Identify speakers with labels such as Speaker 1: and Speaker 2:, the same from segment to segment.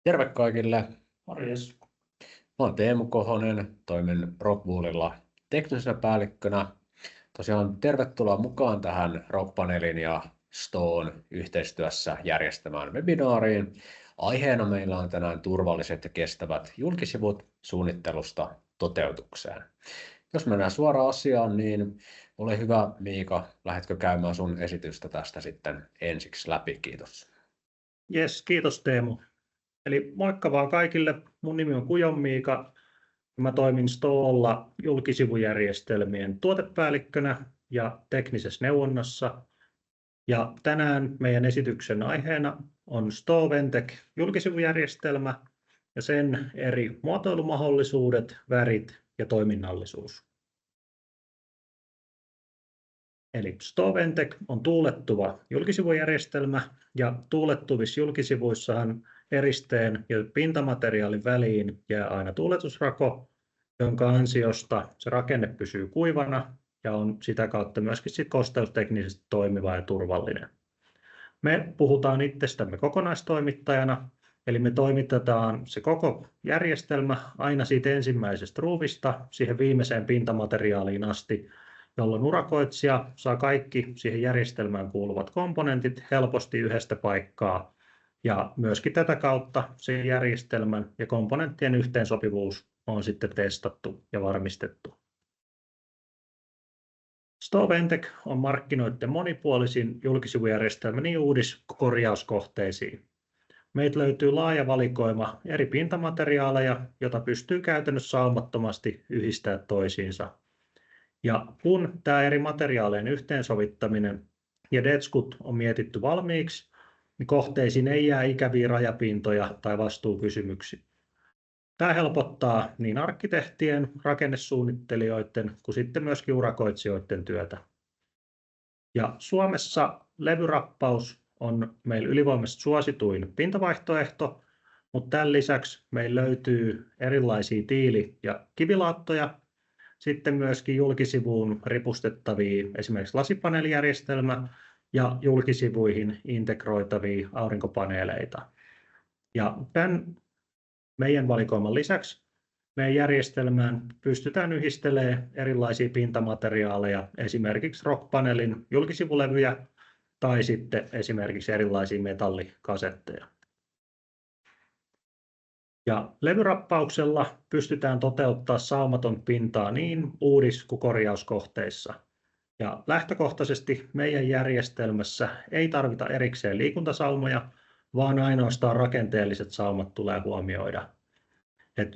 Speaker 1: Terve kaikille!
Speaker 2: Morjes.
Speaker 1: Mä oon Teemu Kohonen, toimin Rockwoolilla teknisenä päällikkönä. Tosiaan tervetuloa mukaan tähän Rockpanelin ja Stoon yhteistyössä järjestämään webinaariin. Aiheena meillä on tänään turvalliset ja kestävät julkisivut suunnittelusta toteutukseen. Jos mennään suoraan asiaan, niin ole hyvä Miika, lähdetkö käymään sun esitystä tästä sitten ensiksi läpi? Kiitos.
Speaker 2: Jes, kiitos Teemu. Eli moikka vaan kaikille. Mun nimi on Kujon Miika. Mä toimin Stoolla julkisivujärjestelmien tuotepäällikkönä ja teknisessä neuvonnassa. Ja tänään meidän esityksen aiheena on Stoo Ventec julkisivujärjestelmä ja sen eri muotoilumahdollisuudet, värit ja toiminnallisuus. Eli Stoo Ventec on tuulettuva julkisivujärjestelmä ja tuulettuvissa julkisivuissahan eristeen ja pintamateriaalin väliin jää aina tuuletusrako, jonka ansiosta se rakenne pysyy kuivana ja on sitä kautta myöskin kosteusteknisesti toimiva ja turvallinen. Me puhutaan itsestämme kokonaistoimittajana, eli me toimitetaan se koko järjestelmä aina siitä ensimmäisestä ruuvista siihen viimeiseen pintamateriaaliin asti, jolloin urakoitsija saa kaikki siihen järjestelmään kuuluvat komponentit helposti yhdestä paikkaa ja myöskin tätä kautta sen järjestelmän ja komponenttien yhteensopivuus on sitten testattu ja varmistettu. Stoo Ventec on markkinoiden monipuolisin julkisivujärjestelmä niin uudis- kuin korjauskohteisiin. Meiltä löytyy laaja valikoima eri pintamateriaaleja, jota pystyy käytännössä saumattomasti yhdistämään toisiinsa. Ja kun tämä eri materiaalien yhteensovittaminen ja detskut on mietitty valmiiksi, niin kohteisiin ei jää ikäviä rajapintoja tai vastuukysymyksiä. Tämä helpottaa niin arkkitehtien, rakennesuunnittelijoiden kuin sitten myöskin urakoitsijoiden työtä. Ja Suomessa levyrappaus on meillä ylivoimaisesti suosituin pintavaihtoehto, mutta tämän lisäksi meillä löytyy erilaisia tiili- ja kivilaattoja, sitten myöskin julkisivuun ripustettavia esimerkiksi lasipaneelijärjestelmä ja julkisivuihin integroitavia aurinkopaneeleita. Ja tämän meidän valikoiman lisäksi meidän järjestelmään pystytään yhdistelemään erilaisia pintamateriaaleja, esimerkiksi Rockpanelin julkisivulevyjä tai sitten esimerkiksi erilaisia metallikasetteja. Ja levyrappauksella pystytään toteuttamaan saumaton pintaa niin uudis- kuin korjauskohteissa. Ja lähtökohtaisesti meidän järjestelmässä ei tarvita erikseen liikuntasaumoja, vaan ainoastaan rakenteelliset saumat tulee huomioida.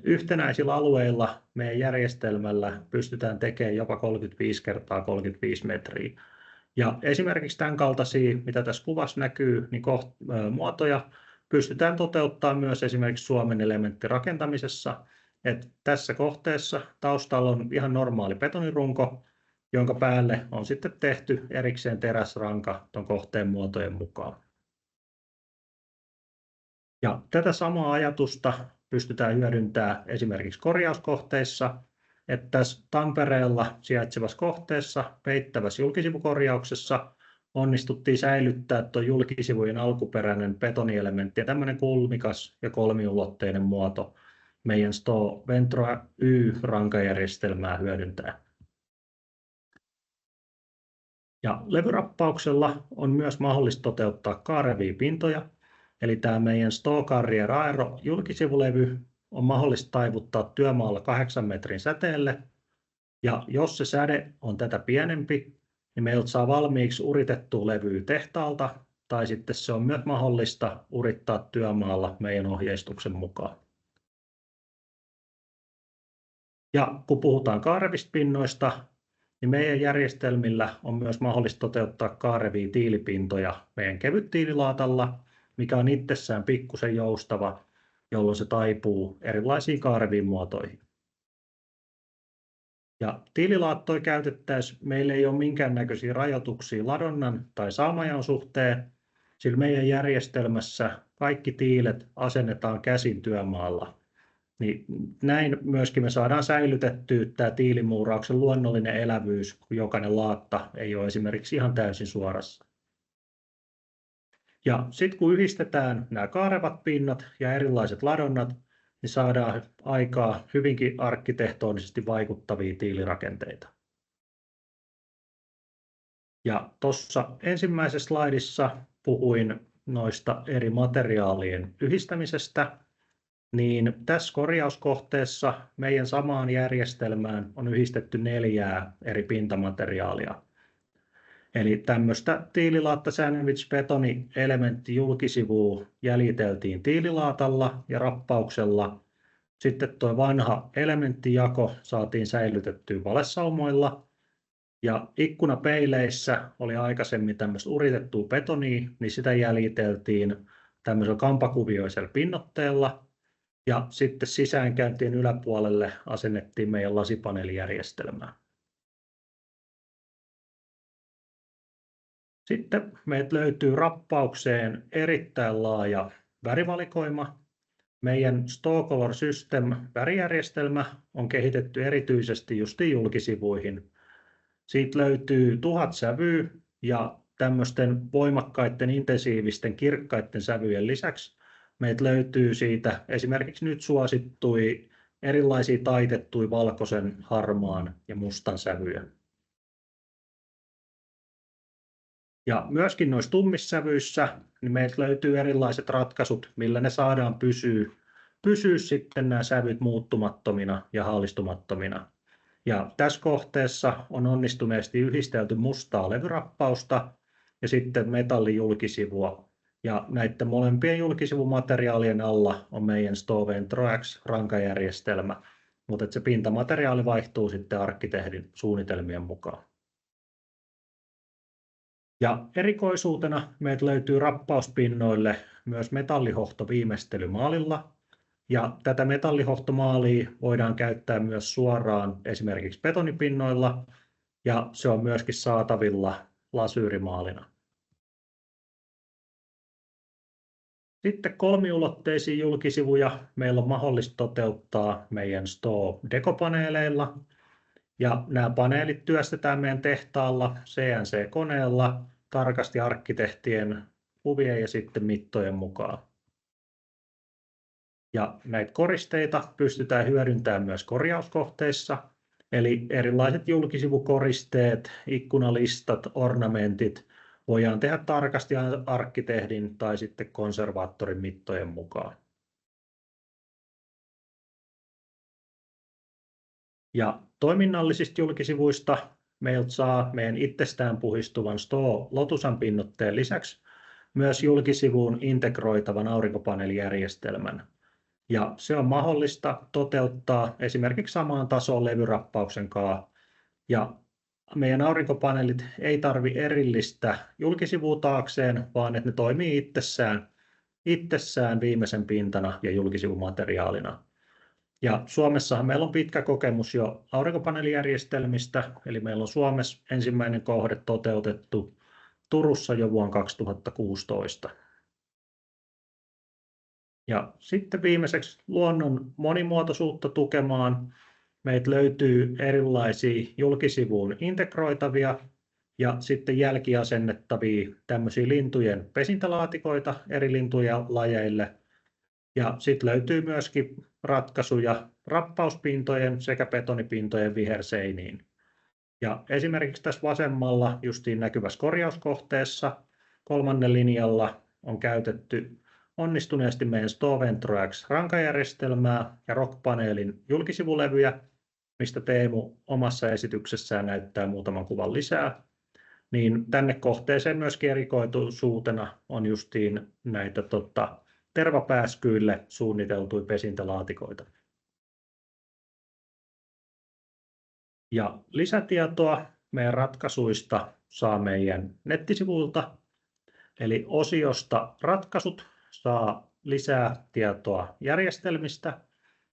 Speaker 2: Yhtenäisillä alueilla meidän järjestelmällä pystytään tekemään jopa 35 × 35 metriä. Ja esimerkiksi tämän kaltaisia, mitä tässä kuvassa näkyy, niin muotoja pystytään toteuttamaan myös esimerkiksi Suomen elementtirakentamisessa. Tässä kohteessa taustalla on ihan normaali betonirunko, jonka päälle on sitten tehty erikseen teräsranka tuon kohteen muotojen mukaan. Ja tätä samaa ajatusta pystytään hyödyntämään esimerkiksi korjauskohteissa. Tässä Tampereella sijaitsevassa kohteessa peittävässä julkisivukorjauksessa onnistuttiin säilyttää tuo julkisivujen alkuperäinen betonielementti ja tämmöinen kulmikas ja kolmiulotteinen muoto meidän Stoo Ventroa Y-rankajärjestelmää hyödyntää. Ja levyrappauksella on myös mahdollista toteuttaa kaarevia pintoja, eli tämä meidän Stoo Carrier Aero julkisivulevy on mahdollista taivuttaa työmaalla 8 metrin säteelle, ja jos se säde on tätä pienempi, niin meiltä saa valmiiksi uritettua levyä tehtaalta, tai sitten se on myös mahdollista urittaa työmaalla meidän ohjeistuksen mukaan. Ja kun puhutaan kaarevista pinnoista, niin meidän järjestelmillä on myös mahdollista toteuttaa kaarevia tiilipintoja meidän kevyttiililaatalla, mikä on itsessään pikkusen joustava, jolloin se taipuu erilaisiin kaareviin muotoihin. Ja tiililaattoja käytettäessä meillä ei ole minkäännäköisiä rajoituksia ladonnan tai saumajan suhteen, sillä meidän järjestelmässä kaikki tiilet asennetaan käsin työmaalla. Niin näin myöskin me saadaan säilytettyä tämä tiilimuurauksen luonnollinen elävyys, kun jokainen laatta ei ole esimerkiksi ihan täysin suorassa. Ja sitten kun yhdistetään nämä kaarevat pinnat ja erilaiset ladonnat, niin saadaan aikaa hyvinkin arkkitehtonisesti vaikuttavia tiilirakenteita. Ja tuossa ensimmäisessä slaidissa puhuin noista eri materiaalien yhdistämisestä, niin tässä korjauskohteessa meidän samaan järjestelmään on yhdistetty 4 eri pintamateriaalia. Eli tämmöistä tiililaatta sandwich betoni elementtijulkisivua jäljiteltiin tiililaatalla ja rappauksella. Sitten tuo vanha elementtijako saatiin säilytettyä valesaumoilla. Ja ikkunapeileissä oli aikaisemmin tämmöistä uritettua betonia, niin sitä jäljiteltiin tämmöisellä kampakuvioisella pinnotteella. Ja sitten sisäänkäyntien yläpuolelle asennettiin meidän lasipaneelijärjestelmää. Sitten meiltä löytyy rappaukseen erittäin laaja värivalikoima. Meidän StoreColor System värijärjestelmä on kehitetty erityisesti justiin julkisivuihin. Siitä löytyy 1000 sävyä ja tämmöisten voimakkaiden, intensiivisten, kirkkaiden sävyjen lisäksi meiltä löytyy siitä esimerkiksi nyt suosittui erilaisia taitettuja valkoisen, harmaan ja mustan sävyjä. Ja myöskin noissa tummissävyissä niin meiltä löytyy erilaiset ratkaisut, millä ne saadaan pysyä sitten nämä sävyt muuttumattomina ja haalistumattomina. Ja tässä kohteessa on onnistuneesti yhdistelty mustaa levyrappausta ja sitten metallijulkisivua. Ja näiden molempien julkisivumateriaalien alla on meidän Stoventro X rankajärjestelmä, mutta se pintamateriaali vaihtuu sitten arkkitehdin suunnitelmien mukaan. Ja erikoisuutena meiltä löytyy rappauspinnoille myös metallihohtoviimeistelymaalilla. Ja tätä metallihohtomaalia voidaan käyttää myös suoraan esimerkiksi betonipinnoilla ja se on myöskin saatavilla lasyyrimaalina. Sitten kolmiulotteisia julkisivuja meillä on mahdollista toteuttaa meidän Sto-dekopaneeleilla. Ja nämä paneelit työstetään meidän tehtaalla CNC-koneella tarkasti arkkitehtien kuvien ja sitten mittojen mukaan. Ja näitä koristeita pystytään hyödyntämään myös korjauskohteissa, eli erilaiset julkisivukoristeet, ikkunalistat, ornamentit voidaan tehdä tarkasti arkkitehdin tai sitten konservaattorin mittojen mukaan. Ja toiminnallisista julkisivuista meiltä saa meidän itsestään puhistuvan Sto-lotusan pinnotteen lisäksi myös julkisivuun integroitavan aurinkopaneelijärjestelmän. Ja se on mahdollista toteuttaa esimerkiksi samaan tasoon levyrappauksen kanssa. Ja meidän aurinkopaneelit ei tarvitse erillistä julkisivua taakseen, vaan että ne toimii itsessään viimeisen pintana ja julkisivumateriaalina. Ja Suomessahan meillä on pitkä kokemus jo aurinkopaneelijärjestelmistä, eli meillä on Suomessa ensimmäinen kohde toteutettu Turussa jo vuonna 2016. Ja sitten viimeiseksi luonnon monimuotoisuutta tukemaan meiltä löytyy erilaisia julkisivuun integroitavia ja sitten jälkiasennettavia tämmöisiä lintujen pesintälaatikoita eri lintujen lajeille. Ja sitten löytyy myöskin ratkaisuja rappauspintojen sekä betonipintojen viherseiniin. Ja esimerkiksi tässä vasemmalla justiin näkyvässä korjauskohteessa 3. linjalla on käytetty onnistuneesti meidän Stoventro X rankajärjestelmää ja Rockpaneelin julkisivulevyjä, mistä Teemu omassa esityksessään näyttää muutaman kuvan lisää. Niin tänne kohteeseen myöskin erikoisuutena on justiin näitä tervapääskyille suunniteltuja pesintälaatikoita. Ja lisätietoa meidän ratkaisuista saa meidän nettisivuilta, eli osiosta ratkaisut saa lisää tietoa järjestelmistä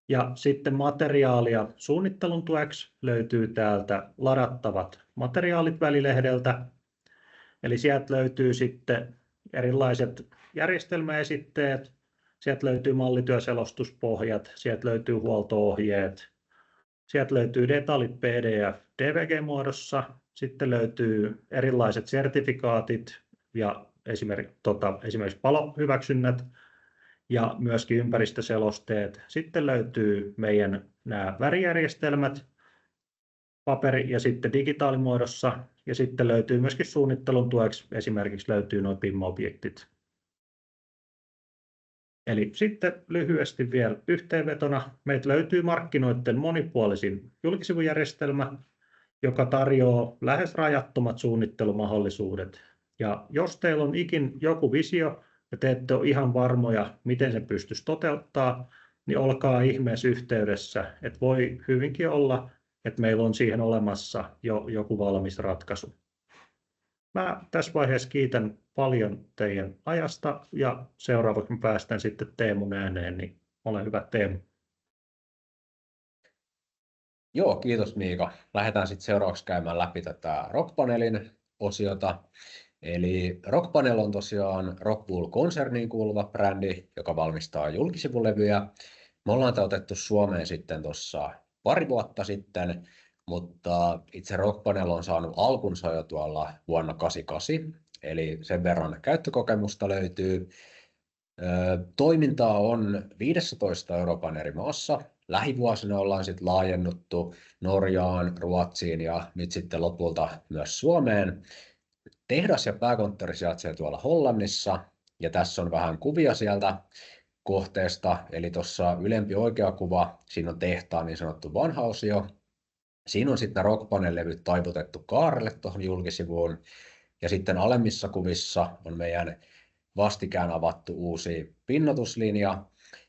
Speaker 2: ja sitten materiaalia suunnittelun tueksi löytyy täältä ladattavat materiaalit -välilehdeltä. Eli sieltä löytyy sitten erilaiset järjestelmäesitteet, sieltä löytyy mallityöselostuspohjat, sieltä löytyy huolto-ohjeet, sieltä löytyy detallit PDF DVG-muodossa, sitten löytyy erilaiset sertifikaatit ja esimerkiksi palohyväksynnät ja myöskin ympäristöselosteet. Sitten löytyy meidän nämä värijärjestelmät paperi- ja sitten digitaalimuodossa. Ja sitten löytyy myöskin suunnittelun tueksi esimerkiksi löytyy nuo BIM-objektit. Eli sitten lyhyesti vielä yhteenvetona. Meiltä löytyy markkinoiden monipuolisin julkisivujärjestelmä, joka tarjoaa lähes rajattomat suunnittelumahdollisuudet. Ja jos teillä on joku visio ja te ette ole ihan varmoja, miten se pystyisi toteuttaa, niin olkaa ihmeessä yhteydessä. Että voi hyvinkin olla, että meillä on siihen olemassa jo joku valmis ratkaisu. Mä tässä vaiheessa kiitän paljon teidän ajasta ja seuraavaksi mä päästän sitten Teemun ääneen, niin ole hyvä Teemu.
Speaker 1: Joo, kiitos Miika. Lähdetään sitten seuraavaksi käymään läpi tätä Rockpanelin osiota. Eli Rockpanel on tosiaan Rockwool-konserniin kuuluva brändi, joka valmistaa julkisivulevyjä. Me ollaan tämä otettu Suomeen sitten tuossa pari vuotta sitten, mutta itse Rockpanel on saanut alkunsa jo tuolla vuonna 1988, eli sen verran käyttökokemusta löytyy. Toimintaa on 15 Euroopan eri maassa. Lähivuosina ollaan sitten laajennuttu Norjaan, Ruotsiin ja nyt sitten lopulta myös Suomeen. Tehdas ja pääkonttori sijaitsee tuolla Hollannissa ja tässä on vähän kuvia sieltä kohteesta. Eli tuossa ylempi oikea kuva, siinä on tehtaan niin sanottu vanha osio. Siinä on sitten Rockpanel-levyt taivutettu kaarelle tuohon julkisivuun. Ja sitten alemmissa kuvissa on meidän vastikään avattu uusi pinnotuslinja.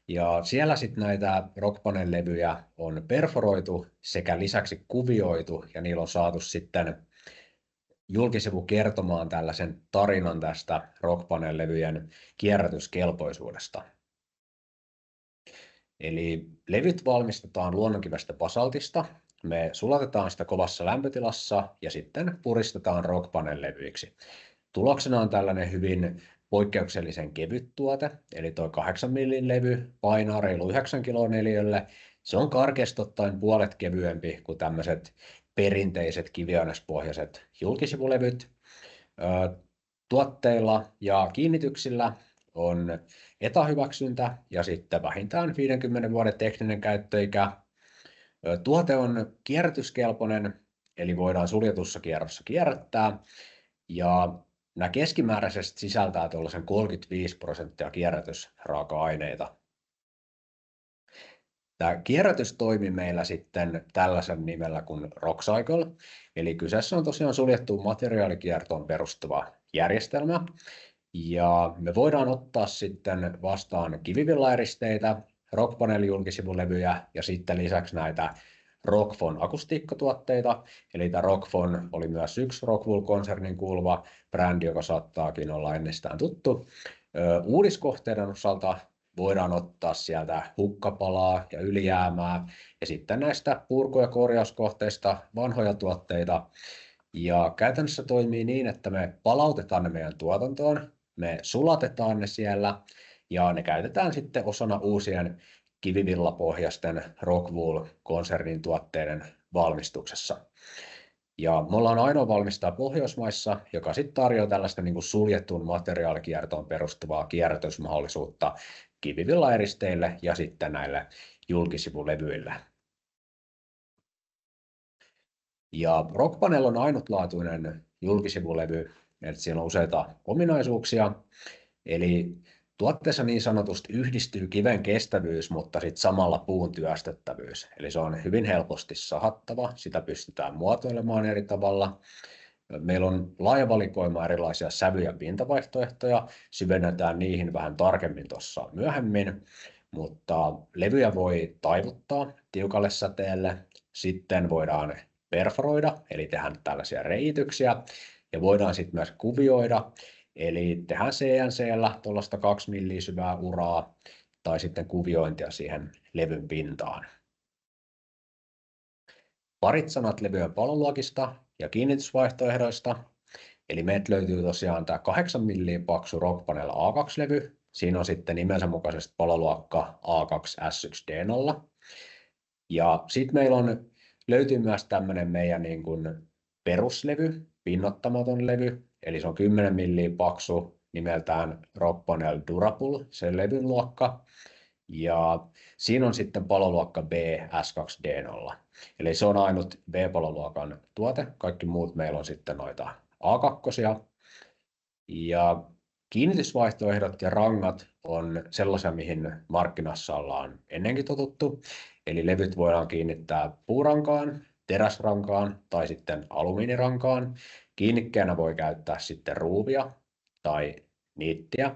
Speaker 1: Ja siellä sitten näitä Rockpanel-levyjä on perforoitu sekä lisäksi kuvioitu ja niillä on saatu sitten julkisivu kertomaan tällaisen tarinan tästä Rockpanel-levyjen kierrätyskelpoisuudesta. Eli levyt valmistetaan luonnonkivestä basaltista. Me sulatetaan sitä kovassa lämpötilassa ja sitten puristetaan Rockpanel-levyiksi. Tuloksena on tällainen hyvin poikkeuksellisen kevyt tuote, eli tuo 8 millin levy painaa reilu 9 kiloa neliölle. Se on karkeasti ottaen puolet kevyempi kuin tämmöiset perinteiset kiviainespohjaiset julkisivulevyt. Tuotteilla ja kiinnityksillä on ETA-hyväksyntä ja sitten vähintään 50 vuoden tekninen käyttöikä. Tuote on kierrätyskelpoinen, eli voidaan suljetussa kierrossa kierrättää. Ja nämä keskimääräisesti sisältää tuollaisen 35% kierrätysraaka-aineita. Tämä kierrätys toimii meillä sitten tällaisen nimellä kuin RockCycle, eli kyseessä on tosiaan suljettuun materiaalikiertoon perustuva järjestelmä. Ja me voidaan ottaa sitten vastaan kivivillaeristeitä, Rockpanel-julkisivulevyjä ja sitten lisäksi näitä Rockfon akustiikkatuotteita. Eli tämä Rockfon oli myös yksi Rockwool-konsernin kuuluva brändi, joka saattaakin olla ennestään tuttu. Uudiskohteiden osalta voidaan ottaa sieltä hukkapalaa ja ylijäämää ja sitten näistä purku- ja korjauskohteista vanhoja tuotteita. Ja käytännössä toimii niin, että me palautetaan ne meidän tuotantoon, me sulatetaan ne siellä ja ne käytetään sitten osana uusien kivivillapohjaisten Rockwool-konsernin tuotteiden valmistuksessa. Ja me ollaan ainoa valmistaja Pohjoismaissa, joka sitten tarjoaa tällaista niin kuin suljettuun materiaalikiertoon perustuvaa kierrätysmahdollisuutta kivivillaeristeille ja sitten näille julkisivulevyille. Ja Rockpanel on ainutlaatuinen julkisivulevy, että siellä on useita ominaisuuksia. Eli tuotteessa niin sanotusti yhdistyy kiven kestävyys, mutta sitten samalla puun työstettävyys. Eli se on hyvin helposti sahattava, sitä pystytään muotoilemaan eri tavalla. Meillä on laaja valikoima erilaisia sävy- ja pintavaihtoehtoja, syvennetään niihin vähän tarkemmin tuossa myöhemmin, mutta levyjä voi taivuttaa tiukalle säteelle, sitten voidaan perforoida, eli tehdään tällaisia reiityksiä, ja voidaan sitten myös kuvioida, eli tehdään CNC:llä tuollaista 2 milliä syvää uraa, tai sitten kuviointia siihen levyn pintaan. Parit sanat levyjen paloluokista ja kiinnitysvaihtoehdoista. Eli meiltä löytyy tosiaan tämä 8 milliä paksu Rockpanel A2-levy. Siinä on sitten nimensä mukaisesti paloluokka A2S1D0. Ja sitten meillä löytyy myös tämmöinen meidän niin kuin peruslevy, pinnottamaton levy. Eli se on 10 milliä paksu nimeltään Rock Panel Durable, se levyn luokka. Ja siinä on sitten paloluokka B S2D0. Eli se on ainut B-paloluokan tuote. Kaikki muut meillä on sitten noita A2. Ja kiinnitysvaihtoehdot ja rangat on sellaisia, mihin markkinassa ollaan ennenkin totuttu. Eli levyt voidaan kiinnittää puurankaan, teräsrankaan tai sitten alumiinirankaan. Kiinnikkeenä voi käyttää sitten ruuvia tai niittiä.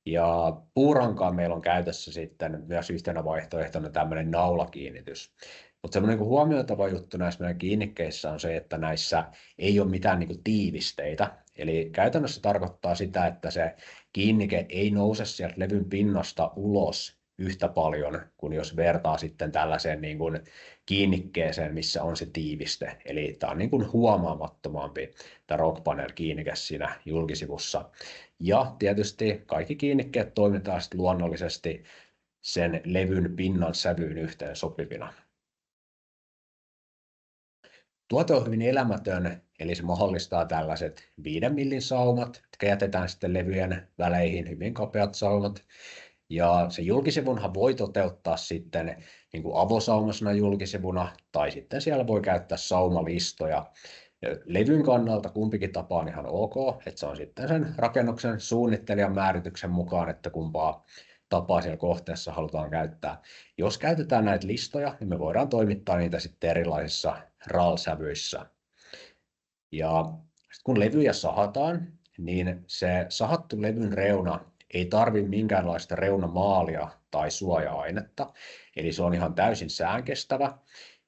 Speaker 1: Ja puurankaan meillä on käytössä sitten myös yhtenä vaihtoehtona tämmöinen naulakiinnitys. Mutta semmoinen huomioitava juttu näissä meidän kiinnikkeissä on se, että näissä ei ole mitään tiivisteitä. Eli käytännössä tarkoittaa sitä, että se kiinnike ei nouse sieltä levyn pinnasta ulos yhtä paljon kuin jos vertaa sitten tällaiseen kiinnikkeeseen, missä on se tiiviste. Eli tämä on huomaamattomampi tämä Rock Panel-kiinnike siinä julkisivussa. Ja tietysti kaikki kiinnikkeet toimitaan sitten luonnollisesti sen levyn pinnan sävyyn yhteen sopivina. Tuote on hyvin elämätön, eli se mahdollistaa tällaiset 5 millin saumat, jotka jätetään sitten levyjen väleihin, hyvin kapeat saumat. Ja se julkisivunhan voi toteuttaa sitten avosaumasena julkisivuna, tai sitten siellä voi käyttää saumalistoja. Levyn kannalta kumpikin tapa on ihan ok, että se on sitten sen rakennuksen suunnittelijan määrityksen mukaan, että kumpaa tapaa siellä kohteessa halutaan käyttää. Jos käytetään näitä listoja, niin me voidaan toimittaa niitä sitten erilaisissa RAL-sävyissä. Ja kun levyjä sahataan, niin se sahattu levyn reuna ei tarvitse minkäänlaista reunamaalia tai suoja-ainetta, eli se on ihan täysin säänkestävä.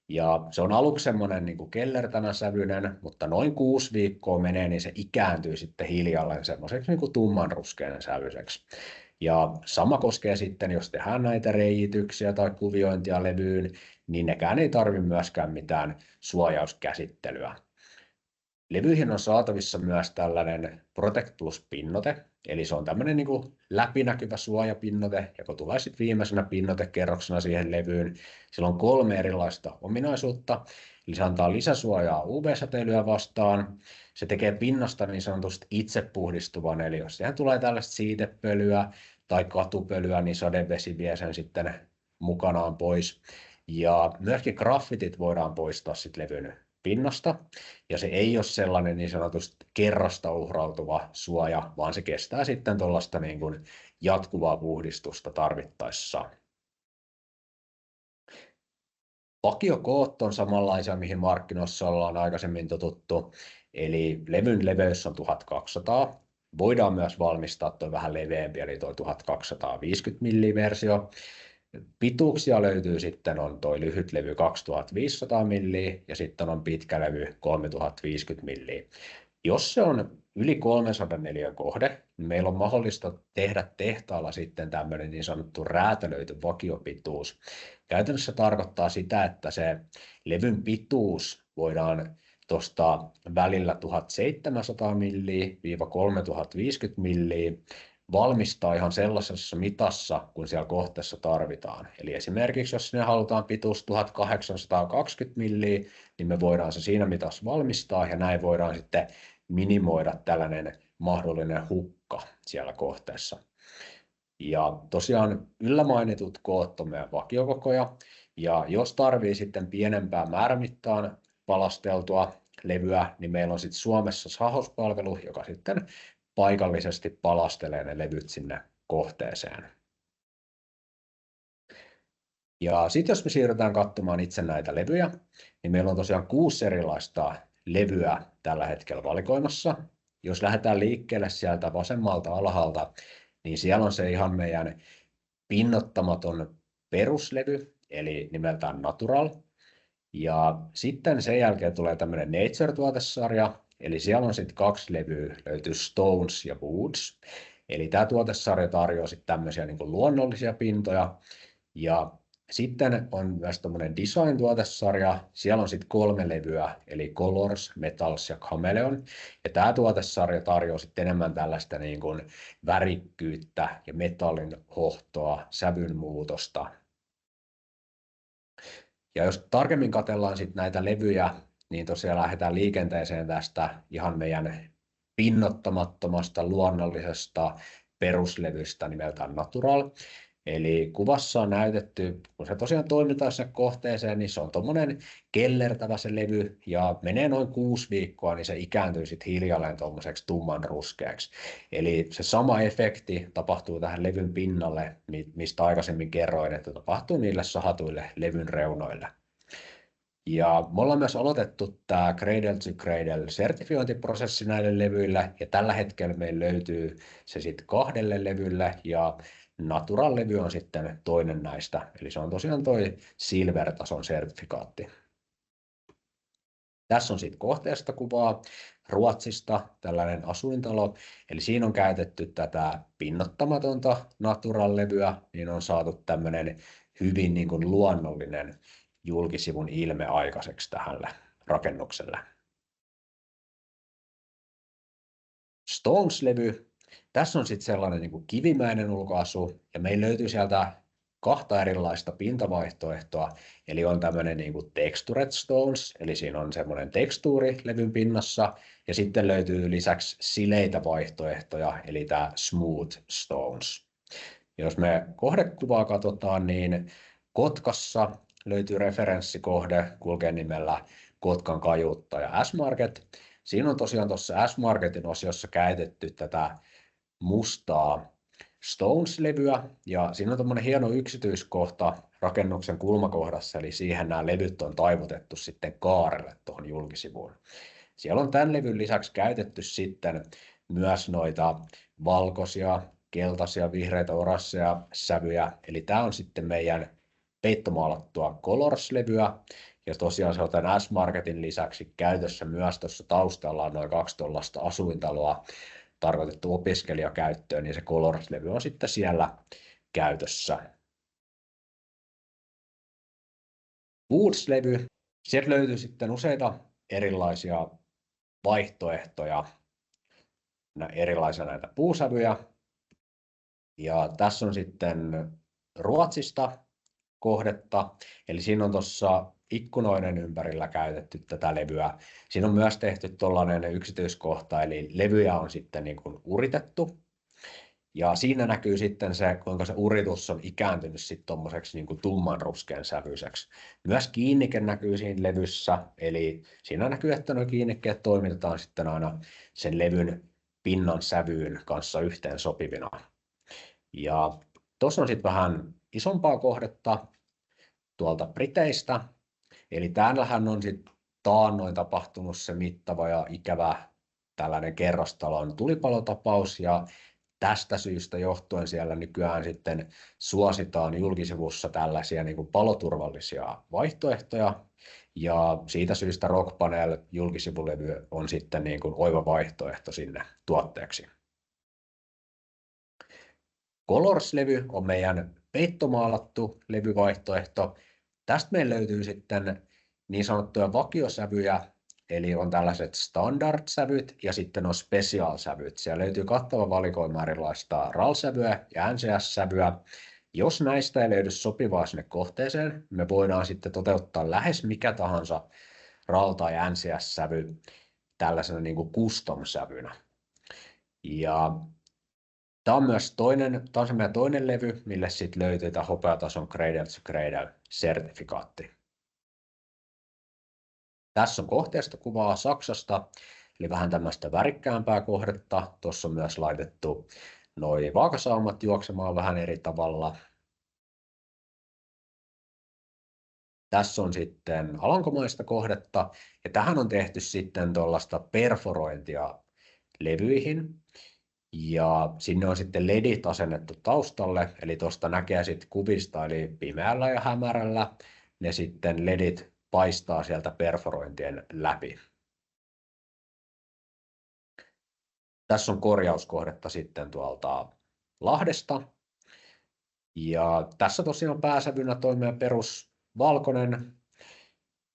Speaker 1: Ja se on aluksi semmoinen kellertävän sävyinen, mutta noin 6 viikkoa menee, niin se ikääntyy sitten hiljalleen semmoiseksi tummanruskean sävyiseksi. Ja sama koskee sitten, jos tehdään näitä reijityksiä tai kuviointia levyyn, niin nekään ei tarvitse myöskään mitään suojauskäsittelyä. Levyihin on saatavissa myös tällainen Protect Plus-pinnote, eli se on tämmöinen läpinäkyvä suojapinnote, joka tulee sitten viimeisenä pinnotekerroksena siihen levyyn. Sillä on 3 erilaista ominaisuutta, eli se antaa lisäsuojaa UV-säteilyä vastaan. Se tekee pinnasta niin sanotusti itsepuhdistuvan, eli jos siihen tulee tällaista siitepölyä tai katupölyä, niin sadevesi vie sen sitten mukanaan pois. Ja myöskin graffitit voidaan poistaa sitten levyn pinnasta, ja se ei ole sellainen niin sanotusti kerrasta uhrautuva suoja, vaan se kestää sitten tuollaista jatkuvaa puhdistusta tarvittaessa. Vakiokoot on samanlaisia, mihin markkinoissa ollaan aikaisemmin totuttu, eli levyn leveys on 1200. Voidaan myös valmistaa tuo vähän leveämpi, eli tuo 1250 mm-versio. Pituuksia löytyy sitten on tuo lyhyt levy 2500 milliä ja sitten on pitkä levy 3050 milliä. Jos se on yli 304 kohde, niin meillä on mahdollista tehdä tehtaalla sitten tämmöinen niin sanottu räätälöity vakiopituus. Käytännössä tarkoittaa sitä, että se levyn pituus voidaan tuosta välillä 1700 milliä 3050 milliä valmistaa ihan sellaisessa mitassa, kun siellä kohteessa tarvitaan. Eli esimerkiksi jos sinne halutaan pituus 1820 milliä, niin me voidaan se siinä mitassa valmistaa ja näin voidaan sitten minimoida tällainen mahdollinen hukka siellä kohteessa. Ja tosiaan yllä mainitut koot on meidän vakiokokoja, ja jos tarvii sitten pienempää määrämittaan palasteltua levyä, niin meillä on sitten Suomessa sahauspalvelu, joka sitten paikallisesti palastelee ne levyt sinne kohteeseen. Ja sitten jos me siirrytään katsomaan itse näitä levyjä, niin meillä on tosiaan 6 erilaista levyä tällä hetkellä valikoimassa. Jos lähdetään liikkeelle sieltä vasemmalta alhaalta, niin siellä on se ihan meidän pinnottamaton peruslevy, eli nimeltään Natural. Ja sitten sen jälkeen tulee tämmöinen Nature-tuotesarja, eli siellä on sitten 2 levyä, löytyy Stones ja Woods. Eli tämä tuotesarja tarjoaa sitten tämmöisiä luonnollisia pintoja. Ja sitten on myös tämmöinen Design-tuotesarja, siellä on sitten 3 levyä, eli Colors, Metals ja Chameleon. Ja tämä tuotesarja tarjoaa sitten enemmän tällaista värikkyyttä ja metallin hohtoa, sävyn muutosta. Ja jos tarkemmin katsellaan sitten näitä levyjä, niin tosiaan lähdetään liikenteeseen tästä ihan meidän pinnoittamattomasta luonnollisesta peruslevystä nimeltään Natural. Eli kuvassa on näytetty, kun se tosiaan toimitaan sinne kohteeseen, niin se on tuommoinen kellertävä se levy, ja menee noin 6 viikkoa, niin se ikääntyy sitten hiljalleen tuommoiseksi tumman ruskeaksi. Eli se sama efekti tapahtuu tähän levyn pinnalle, mistä aikaisemmin kerroin, että tapahtuu niille sahatuille levyn reunoille. Ja me ollaan myös aloitettu tämä Cradle to Cradle sertifiointiprosessi näille levyille, ja tällä hetkellä meillä löytyy se sitten 2 levylle, ja Natural-levy on sitten toinen näistä, eli se on tosiaan toi Silver-tason sertifikaatti. Tässä on sitten kohteesta kuvaa Ruotsista, tällainen asuintalo, eli siinä on käytetty tätä pinnoittamatonta Natural-levyä, niin on saatu tämmöinen hyvin niin kuin luonnollinen julkisivun ilme aikaiseksi tähän rakennukselle. Stones-levy. Tässä on sitten sellainen niin kuin kivimäinen ulkoasu, ja meillä löytyy sieltä 2 erilaista pintavaihtoehtoa, eli on tämmöinen niin kuin textured stones, eli siinä on semmoinen tekstuuri levyn pinnassa, ja sitten löytyy lisäksi sileitä vaihtoehtoja, eli tämä smooth stones. Jos me kohdekuvaa katsotaan, niin Kotkassa löytyy referenssikohde, kulkee nimellä Kotkan kajuuttaja S-Market. Siinä on tosiaan tuossa S-Marketin osiossa käytetty tätä mustaa Stones-levyä, ja siinä on tämmöinen hieno yksityiskohta rakennuksen kulmakohdassa, eli siihen nämä levyt on taivutettu sitten kaarelle tuohon julkisivuun. Siellä on tämän levyn lisäksi käytetty sitten myös noita valkoisia, keltaisia, vihreitä, oransseja sävyjä, eli tämä on sitten meidän peittomaalattua Colors-levyä, ja tosiaan se on tämän S-Marketin lisäksi käytössä myös tuossa taustalla on noin 2 tuollaista asuintaloa tarkoitettu opiskelijakäyttöön, niin se Colors-levy on sitten siellä käytössä. Woods-levy, sieltä löytyy sitten useita erilaisia vaihtoehtoja, erilaisia näitä puusävyjä, ja tässä on sitten Ruotsista kohdetta, eli siinä on tuossa ikkunoiden ympärillä käytetty tätä levyä. Siinä on myös tehty tuollainen yksityiskohta, eli levyjä on sitten niin kuin uritettu, ja siinä näkyy sitten se, kuinka se uritus on ikääntynyt sitten tuommoiseksi niin kuin tummanruskean sävyiseksi. Myös kiinnike näkyy siinä levyssä, eli siinä näkyy, että nuo kiinnikkeet toimitetaan sitten aina sen levyn pinnan sävyyn kanssa yhteen sopivina. Ja tuossa on sitten vähän isompaa kohdetta tuolta Briteistä, eli täällähän on sitten taannoin tapahtunut se mittava ja ikävä tällainen kerrostalon tulipalotapaus, ja tästä syystä johtuen siellä nykyään sitten suositaan julkisivussa tällaisia niin kuin paloturvallisia vaihtoehtoja, ja siitä syystä Rockpanel julkisivulevy on sitten niin kuin oiva vaihtoehto sinne tuotteeksi. Colors-levy on meidän peittomaalattu levyvaihtoehto. Tästä meillä löytyy sitten niin sanottuja vakiosävyjä, eli on tällaiset standard-sävyt ja sitten on special-sävyt. Siellä löytyy kattava valikoima erilaista RAL-sävyä ja NCS-sävyä. Jos näistä ei löydy sopivaa sinne kohteeseen, me voidaan sitten toteuttaa lähes mikä tahansa RAL- tai NCS-sävy tällaisena niin kuin custom-sävynä. Ja tämä on myös se meidän toinen levy, mille sitten löytyy tämä hopeatason Cradle to Cradle sertifikaatti. Tässä on kohteesta kuvaa Saksasta, eli vähän tämmöistä värikkäämpää kohdetta. Tuossa on myös laitettu noi vaakasaumat juoksemaan vähän eri tavalla. Tässä on sitten alankomaista kohdetta, ja tähän on tehty sitten tuollaista perforointia levyihin. Ja sinne on sitten ledit asennettu taustalle, eli tuosta näkee sitten kuvista, eli pimeällä ja hämärällä ne sitten ledit paistaa sieltä perforointien läpi. Tässä on korjauskohdetta sitten tuolta Lahdesta. Ja tässä tosiaan pääsävynä toimii perus valkoinen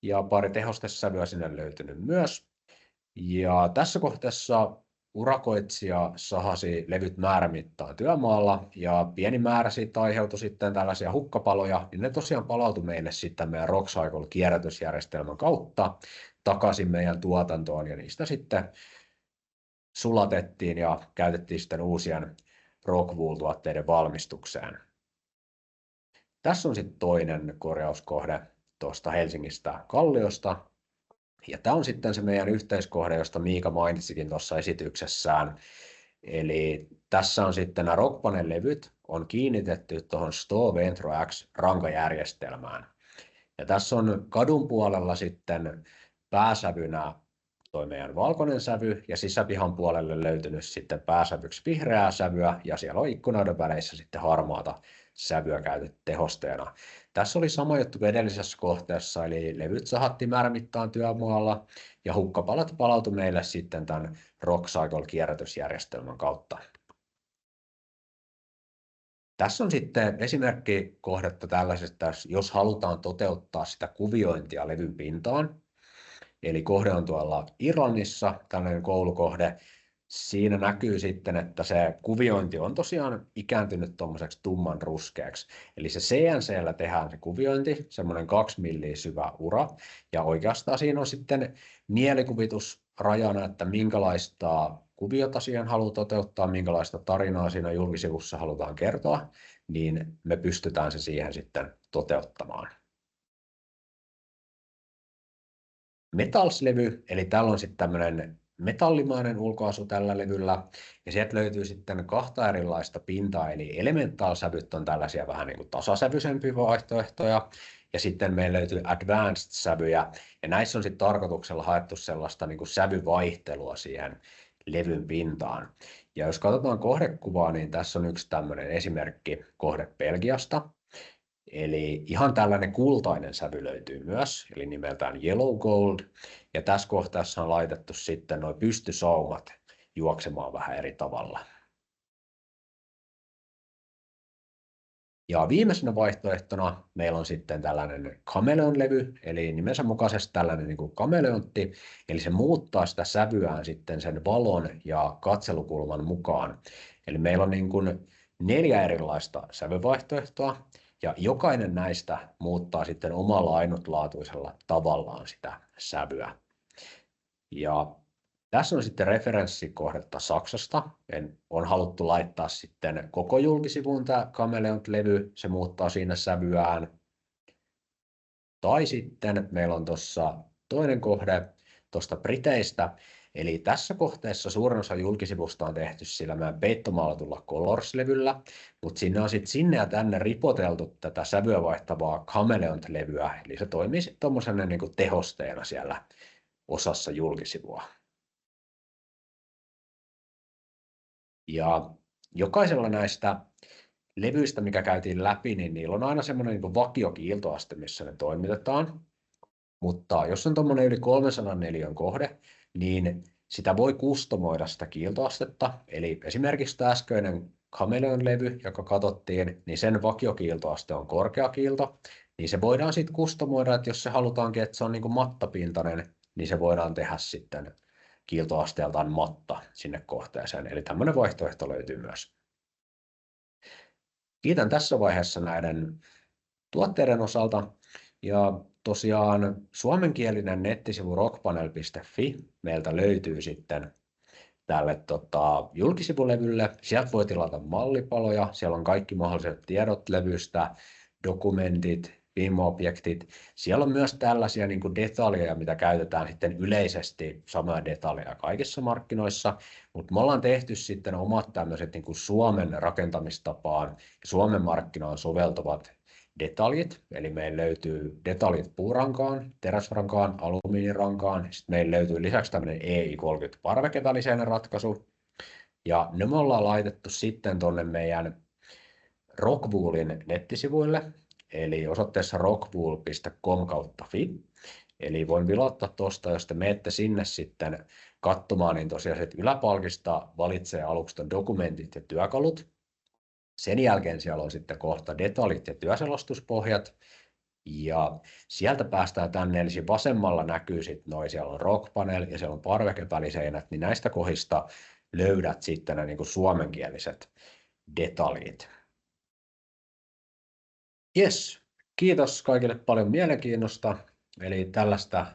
Speaker 1: ja pari tehostesävyä sinne löytynyt myös. Ja tässä kohteessa urakoitsija sahasi levyt määrämittaan työmaalla, ja pieni määrä siitä aiheutui sitten tällaisia hukkapaloja, niin ne tosiaan palautui meille sitten meidän Rockcycle kierrätysjärjestelmän kautta takaisin meidän tuotantoon, ja niistä sitten sulatettiin ja käytettiin sitten uusien Rockwool-tuotteiden valmistukseen. Tässä on sitten toinen korjauskohde tuosta Helsingistä Kalliosta. Ja tämä on sitten se meidän yhteiskohde, josta Miika mainitsikin tuossa esityksessään. Eli tässä on sitten nämä Rockpanel-levyt on kiinnitetty tuohon Sto Ventro X rankajärjestelmään. Ja tässä on kadun puolella sitten pääsävynä toi meidän valkoinen sävy ja sisäpihan puolelle löytynyt sitten pääsävyksi vihreää sävyä ja siellä on ikkunoiden väleissä sitten harmaata sävyä käytetty tehosteena. Tässä oli sama juttu kuin edellisessä kohteessa, eli levyt sahattiin määrämittaan työmaalla ja hukkapalat palautui meille sitten tämän Rockcycle-kierrätysjärjestelmän kautta. Tässä on sitten esimerkki kohdetta tällaisesta, jos halutaan toteuttaa sitä kuviointia levyn pintaan. Eli kohde on tuolla Irlannissa, tällainen koulukohde. Siinä näkyy sitten, että se kuviointi on tosiaan ikääntynyt tuommoiseksi tumman ruskeaksi. Eli se CNC:llä tehdään se kuviointi, semmoinen 2 milliä syvä ura. Ja oikeastaan siinä on sitten mielikuvitus rajana, että minkälaista kuviota siihen haluaa toteuttaa, minkälaista tarinaa siinä julkisivussa halutaan kertoa, niin me pystytään se siihen sitten toteuttamaan. Metals-levy, eli täällä on sitten tämmöinen metallimainen ulkoasu tällä levyllä, ja sieltä löytyy sitten 2 erilaista pintaa, eli Elemental-sävyt on tällaisia vähän niin kuin tasasävyisempiä vaihtoehtoja, ja sitten meillä löytyy Advanced-sävyjä, ja näissä on sitten tarkoituksella haettu sellaista niin kuin sävyvaihtelua siihen levyn pintaan. Ja jos katsotaan kohdekuvaa, niin tässä on yksi tämmöinen esimerkki kohde Belgiasta. Eli ihan tällainen kultainen sävy löytyy myös, eli nimeltään Yellow Gold. Ja tässä kohteessa on laitettu sitten nuo pystysaumat juoksemaan vähän eri tavalla. Ja viimeisenä vaihtoehtona meillä on sitten tällainen Chameleon-levy, eli nimensä mukaisesti tällainen niin kuin kameleontti, eli se muuttaa sitä sävyään sitten sen valon ja katselukulman mukaan. Eli meillä on niin kuin 4 erilaista sävyvaihtoehtoa, ja jokainen näistä muuttaa sitten omalla ainutlaatuisella tavallaan sitä sävyä. Ja tässä on sitten referenssikohdetta Saksasta. On haluttu laittaa sitten koko julkisivuun tämä Chameleon-levy, se muuttaa siinä sävyään. Tai sitten meillä on tuossa toinen kohde tuosta Briteistä. Eli tässä kohteessa suurin osa julkisivusta on tehty sillä meidän peittomaalatulla Colors-levyllä, mutta sinne on sitten sinne ja tänne ripoteltu tätä sävyä vaihtavaa Chameleon-levyä, eli se toimii sitten tuommoisena niin kuin tehosteena siellä osassa julkisivua. Ja jokaisella näistä levyistä, mikä käytiin läpi, niin niillä on aina semmoinen niin kuin vakiokiiltoaste, missä ne toimitetaan. Mutta jos on tuommoinen yli 300 neliön kohde, niin sitä voi kustomoida sitä kiiltoastetta. Eli esimerkiksi tämä äskeinen Chameleon-levy, joka katsottiin, niin sen vakiokiiltoaste on korkea kiilto. Niin se voidaan sitten kustomoida, että jos se halutaankin, että se on niin kuin mattapintainen, niin se voidaan tehdä sitten kiiltoasteeltaan matta sinne kohteeseen. Eli tämmöinen vaihtoehto löytyy myös. Kiitän tässä vaiheessa näiden tuotteiden osalta. Ja tosiaan suomenkielinen nettisivu rockpanel.fi meiltä löytyy sitten tälle julkisivulevylle. Sieltä voi tilata mallipaloja. Siellä on kaikki mahdolliset tiedot levystä, dokumentit, BIM-objektit. Siellä on myös tällaisia niin kuin detaljeja, mitä käytetään sitten yleisesti samoja detaljeja kaikissa markkinoissa, mutta me ollaan tehty sitten omat tämmöiset niin kuin Suomen rakentamistapaan ja Suomen markkinaan soveltuvat detaljit, eli meillä löytyy detaljit puurankaan, teräsrankaan, alumiinirankaan, sitten meillä löytyy lisäksi tämmöinen EI30 parvekeväliseinen ratkaisu, ja ne me ollaan laitettu sitten tuonne meidän Rockwoolin nettisivuille, eli osoitteessa rockwool.com/fi. Eli voin vilottaa tuosta, jos te menette sinne sitten katsomaan, niin tosiaan yläpalkista valitsee aluksi ton dokumentit ja työkalut. Sen jälkeen siellä on sitten kohta detaljit ja työselostuspohjat. Ja sieltä päästään tänne, eli vasemmalla näkyy sitten noi, siellä on Rockpanel ja siellä on parvekeväliseinät, niin näistä kohdista löydät sitten ne niin kuin suomenkieliset detaljit. Jes, kiitos kaikille paljon mielenkiinnosta. Eli tällaista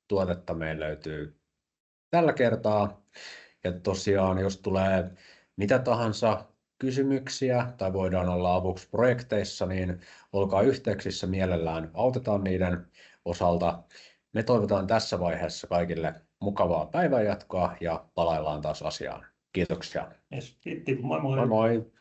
Speaker 1: tuotetta meillä löytyy tällä kertaa. Ja tosiaan, jos tulee mitä tahansa kysymyksiä tai voidaan olla avuksi projekteissa, niin olkaa yhteyksissä, mielellään autetaan niiden osalta. Me toivotaan tässä vaiheessa kaikille mukavaa päivänjatkoa ja palaillaan taas asiaan. Kiitoksia.
Speaker 2: Yes, kiitti. Moi moi.
Speaker 1: Moi moi!